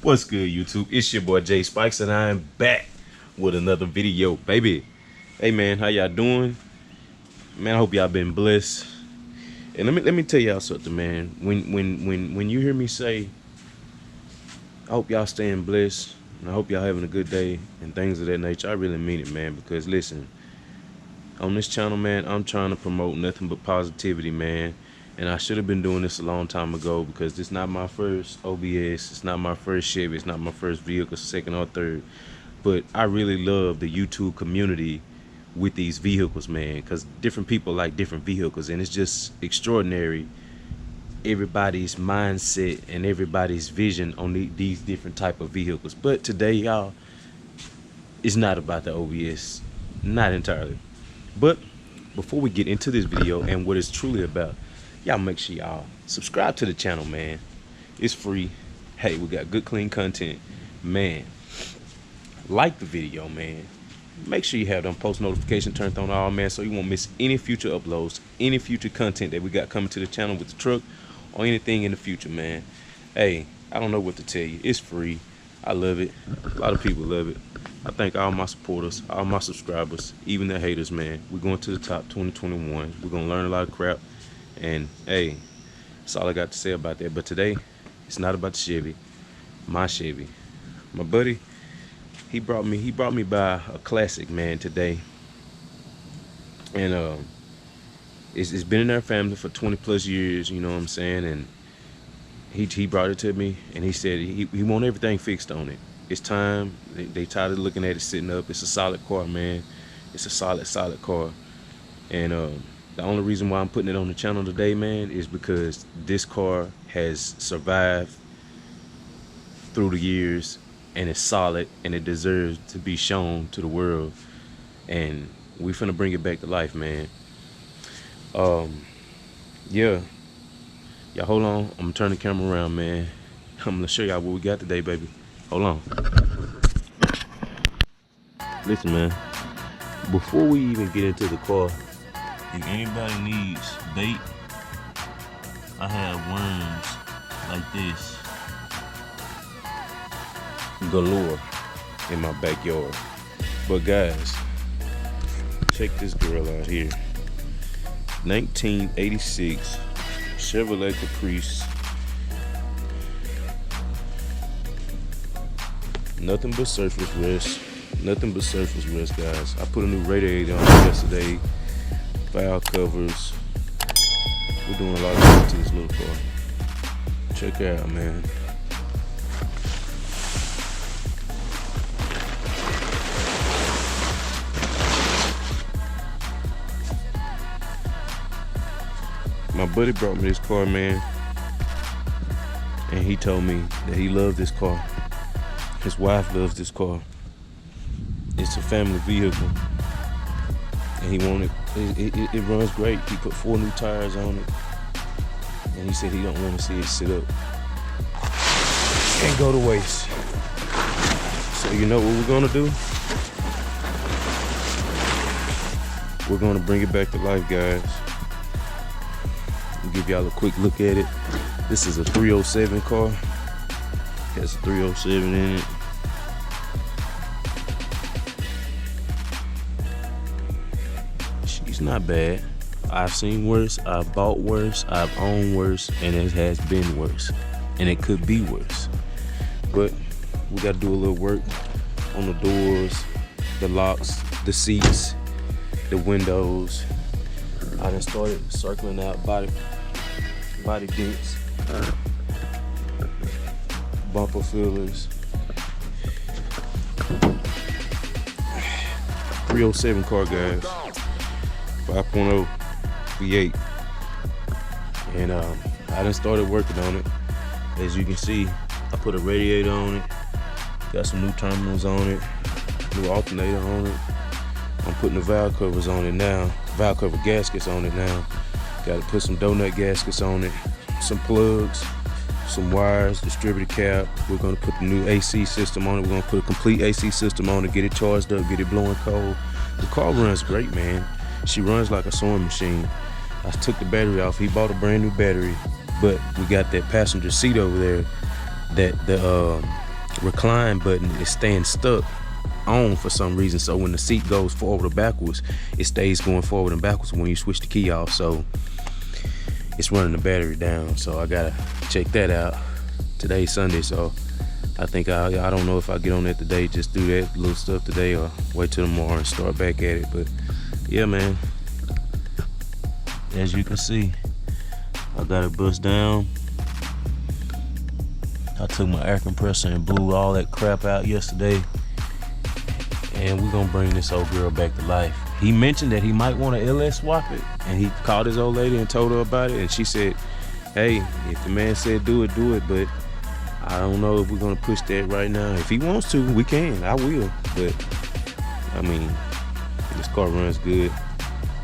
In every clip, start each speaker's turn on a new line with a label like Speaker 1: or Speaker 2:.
Speaker 1: What's good, YouTube? It's your boy Jay Spikes, and I'm back with another video, baby. Hey man, how y'all doing? Man, I hope y'all been blessed. And let me tell y'all something, man. When you hear me say, I hope y'all staying blessed, and I hope y'all having a good day and things of that nature, I really mean it, man. Because listen, on this channel, man, I'm trying to promote nothing but positivity, man. And I should have been doing this a long time ago, because this is not my first OBS, it's not my first Chevy, it's not my first vehicle, second or third. But I really love the YouTube community with these vehicles, man, because different people like different vehicles, and it's just extraordinary everybody's mindset and everybody's vision on these different type of vehicles. But today, y'all, it's not about the OBS, not entirely. But before we get into this video and what it's truly about, y'all make sure y'all subscribe to the channel, man. It's free. Hey, we got good, clean content, man. Like the video, man. Make sure you have them post notifications turned on all, man, so you won't miss any future uploads, any future content that we got coming to the channel with the truck or anything in the future, man. Hey, I don't know what to tell you. It's free. I love it. A lot of people love it. I thank all my supporters, all my subscribers, even the haters, man. We're going to the top 2021. We're going to learn a lot of crap. And hey, that's all I got to say about that. But today, it's not about the Chevy, my Chevy. My buddy, he brought me by a classic, man, today. And it's been in our family for 20 plus years, you know what I'm saying? And he brought it to me, and he said he want everything fixed on it. It's time. They tired of looking at it sitting up. It's a solid car, man. It's a solid car. And the only reason why I'm putting it on the channel today, man, is because this car has survived through the years, and it's solid, and it deserves to be shown to the world. And we finna bring it back to life, man. Yeah. Y'all hold on. I'm gonna turn the camera around, man. I'm gonna show y'all what we got today, baby. Hold on. Listen, man. Before we even get into the car, if anybody needs bait, I have worms like this galore in my backyard. But guys, check this girl out here. 1986 Chevy Caprice. Nothing but surface rest. Nothing but surface rest, guys. I put a new radiator on yesterday. Valve covers. We're doing a lot of stuff to this little car. Check it out, man. My buddy brought me this car, man, and he told me that he loved this car. His wife loves this car. It's a family vehicle, and he wanted it runs great. He put 4 new tires on it, and he said he don't want to see it sit up and go to waste. So you know what we're gonna do? We're gonna bring it back to life, guys. I'll give y'all a quick look at it. This is a 307 car. Has a 307 in it. She's not bad. I've seen worse, I've bought worse, I've owned worse, and it has been worse. And it could be worse. But we gotta do a little work on the doors, the locks, the seats, the windows. I done started circling out body dents, bumper fillers. 307 car, guys. 5.0 V8. And I done started working on it. As you can see, I put a radiator on it, got some new terminals on it, new alternator on it. I'm putting the valve covers on it now, valve cover gaskets on it now. Got to put some donut gaskets on it, some plugs, some wires, distributor cap. We're going to put the new AC system on it. We're going to put a complete AC system on it, get it charged up, get it blowing cold. The car runs great, man. She runs like a sewing machine. I took the battery off. He bought a brand new battery, but we got that passenger seat over there that recline button is staying stuck on for some reason. So when the seat goes forward or backwards, it stays going forward and backwards when you switch the key off. So it's running the battery down. So I gotta check that out. Today's Sunday, so I think I don't know if I get on that today, just do that little stuff today, or wait till tomorrow and start back at it. But yeah, man, as you can see, I got it bust down. I took my air compressor and blew all that crap out yesterday, and we're gonna bring this old girl back to life. He mentioned that he might want to LS swap it, and he called his old lady and told her about it, and she said, hey, if the man said do it, but I don't know if we're gonna push that right now. If he wants to, we can, I will. But I mean, this car runs good.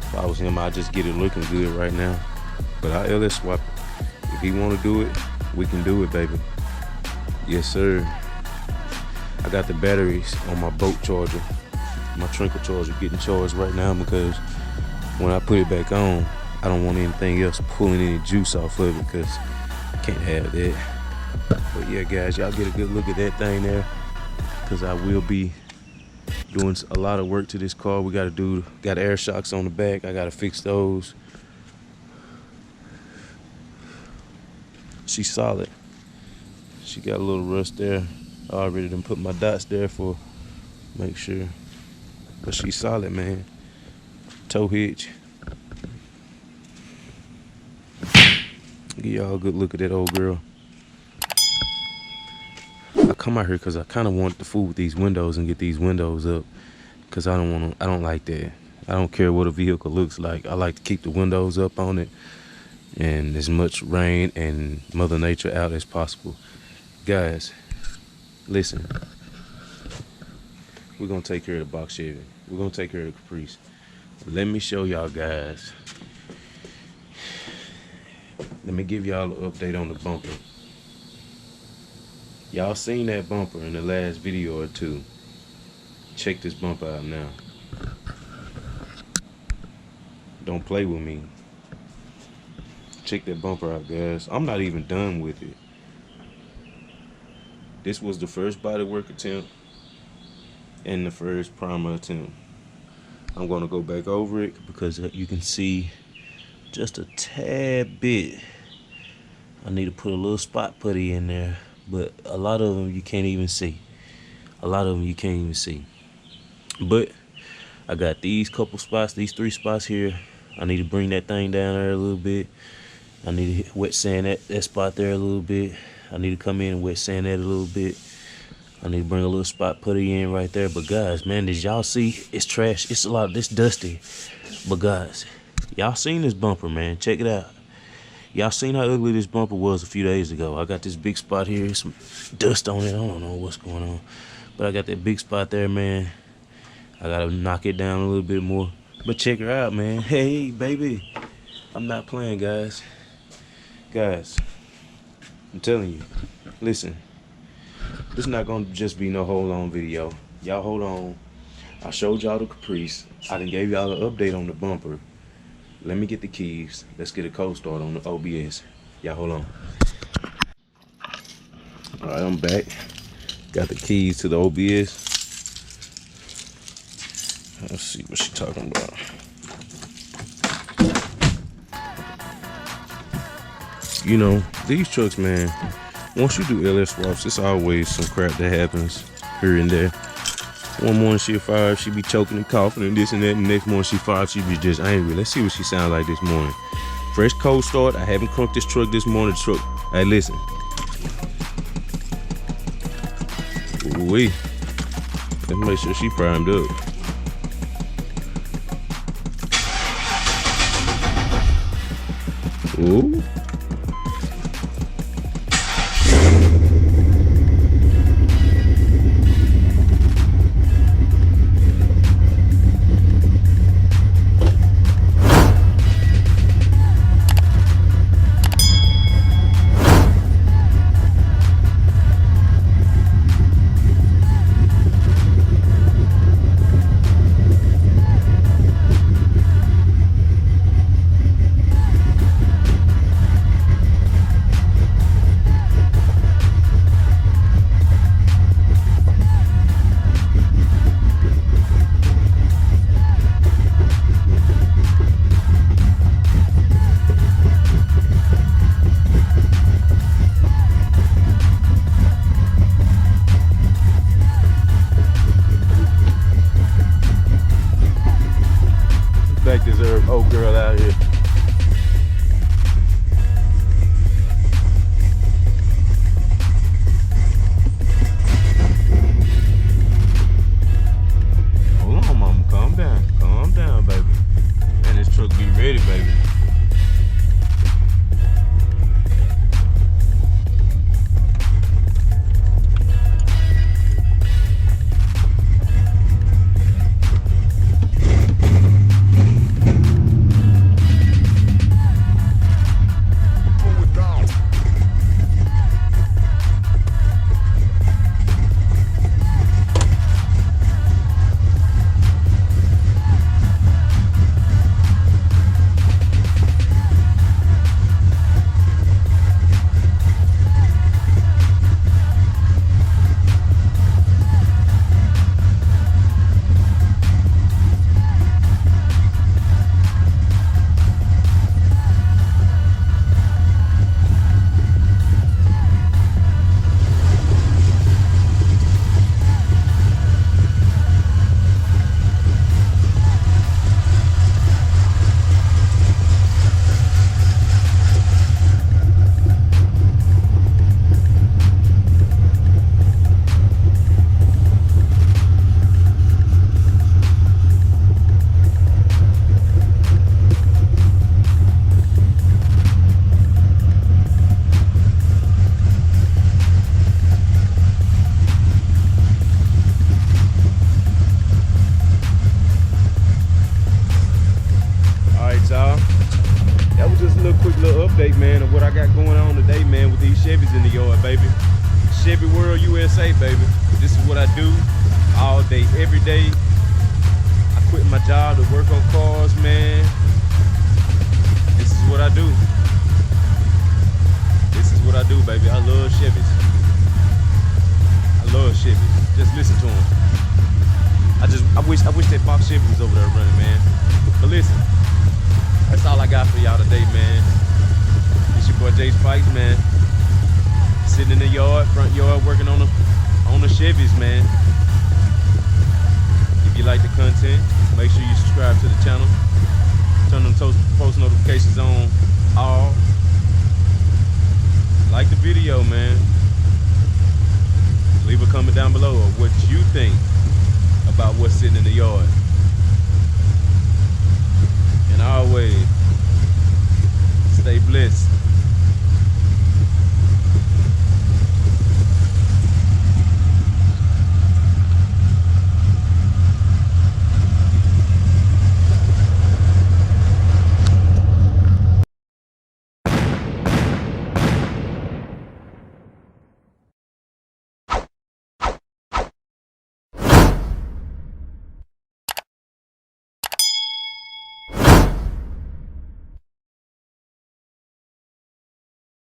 Speaker 1: If I was him, I'd just get it looking good right now. But I LS swap it. If he wanna do it, we can do it, baby. Yes, sir. I got the batteries on my boat charger, my trickle charger, getting charged right now, because when I put it back on, I don't want anything else pulling any juice off of it, because I can't have that. But yeah, guys, y'all get a good look at that thing there, because I will be doing a lot of work to this car. We got air shocks on the back. I gotta fix those. She's solid. She got a little rust there. I already done put my dots there for make sure. But she's solid, man. Tow hitch. Give y'all a good look at that old girl. I come out here because I kind of want to fool with these windows and get these windows up, because I don't like that. I don't care what a vehicle looks like. I like to keep the windows up on it and as much rain and Mother Nature out as possible. Guys, listen. We're gonna take care of the box Chevy. We're gonna take care of the Caprice. Let me show y'all guys. Let me give y'all an update on the bumper. Y'all seen that bumper in the last video or two. Check this bumper out now. Don't play with me. Check that bumper out, guys. I'm not even done with it. This was the first bodywork attempt and the first primer attempt. I'm gonna go back over it because you can see just a tad bit. I need to put a little spot putty in there, but a lot of them you can't even see. A lot of them you can't even see. But I got these couple spots, these 3 spots here. I need to bring that thing down there a little bit. I need to wet sand that spot there a little bit. I need to come in and wet sand that a little bit. I need to bring a little spot putty in right there. But guys, man, did y'all see? It's trash. It's a lot of this dusty. But guys, y'all seen this bumper, man. Check it out. Y'all seen how ugly this bumper was a few days ago. I got this big spot here, some dust on it. I don't know what's going on, but I got that big spot there, man. I gotta knock it down a little bit more. But check her out, man. Hey, baby, I'm not playing, guys. Guys, I'm telling you, listen, this is not gonna just be no hold on video. Y'all hold on. I showed y'all the Caprice. I done gave y'all an update on the bumper. Let me get the keys. Let's get a cold start on the OBS. Y'all hold on. All right, I'm back. Got the keys to the OBS. Let's see what she talking about. You know, these trucks, man, once you do LS swaps, it's always some crap that happens here and there. One morning she 5, she be choking and coughing and this and that, and the next morning she 5, she be just angry. Let's see what she sounds like this morning. Fresh cold start. I haven't crunked this truck this morning. Truck. Hey, listen. Ooh-wee. Let's make sure she primed up. Ooh. Chevys in the yard, baby. Chevy World USA, baby. This is what I do all day, every day. I quit my job to work on cars, man. This is what I do. This is what I do, baby. I love Chevys. I love Chevys. Just listen to them. I wish that box Chevy was over there running, man. But listen, that's all I got for y'all today, man. It's your boy Jay Spikes, man. Sitting in the yard, front yard, working on the Chevys, man. If you like the content, make sure you subscribe to the channel. Turn them post notifications on all. Like the video, man. Leave a comment down below of what you think about what's sitting in the yard. And always